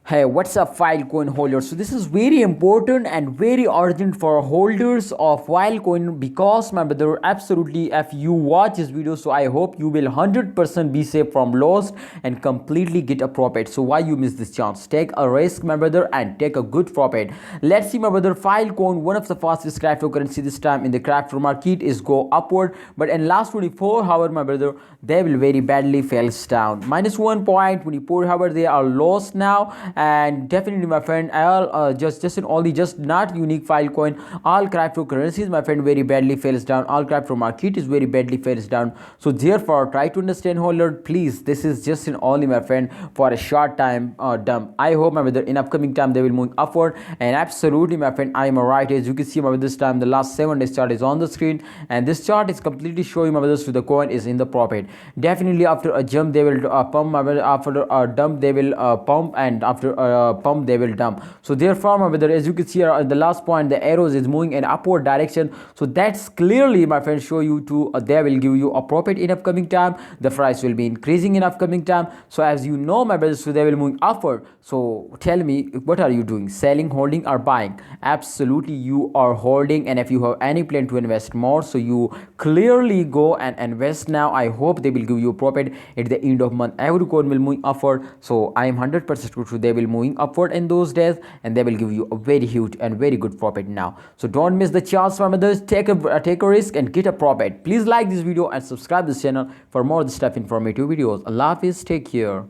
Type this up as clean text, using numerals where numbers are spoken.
Hey, what's up, Filecoin holders? So this is very important and very urgent for holders of Filecoin because my brother, absolutely, if you watch this video, so I hope you will 100% be safe from loss and completely get a profit. So why you miss this chance? Take a risk, my brother, and take a good profit. Let's see, my brother. Filecoin, one of the fastest cryptocurrency this time in the crypto market, is go upward, but in last 24 hours, my brother, they will very badly falls down. Minus 1.24 hours, they are lost now. And definitely, my friend, all just in only just not unique Filecoin, all cryptocurrencies, my friend, very badly falls down. All crypto market is very badly falls down. So therefore, try to understand, holder, please. This is just in only, my friend, for a short time dump. I hope, my brother, in upcoming time they will move upward. And absolutely, my friend, I am right. As you can see, my brother, this time the last 7 days chart is on the screen, and this chart is completely showing, my brothers, to the coin is in the profit. Definitely, after a jump they will pump, my brother. After a dump they will pump, and after pump they will dump. So therefore, my brother, as you can see here at the last point, the arrows is moving in upward direction. So that's clearly, my friend, show you to they will give you a profit in upcoming time. The price will be increasing in upcoming time. So as you know, my brothers, so they will move upward. So tell me, what are you doing? Selling, holding, or buying? Absolutely, you are holding. And if you have any plan to invest more, so you clearly go and invest now. I hope they will give you a profit at the end of month. Every coin will move upward. So I am 100% sure they will moving upward in those days, and they will give you a very huge and very good profit now. So don't miss the chance, my brothers. Take a risk and get a profit. Please like this video and subscribe this channel for more stuff informative videos. Allah Hafiz, take care.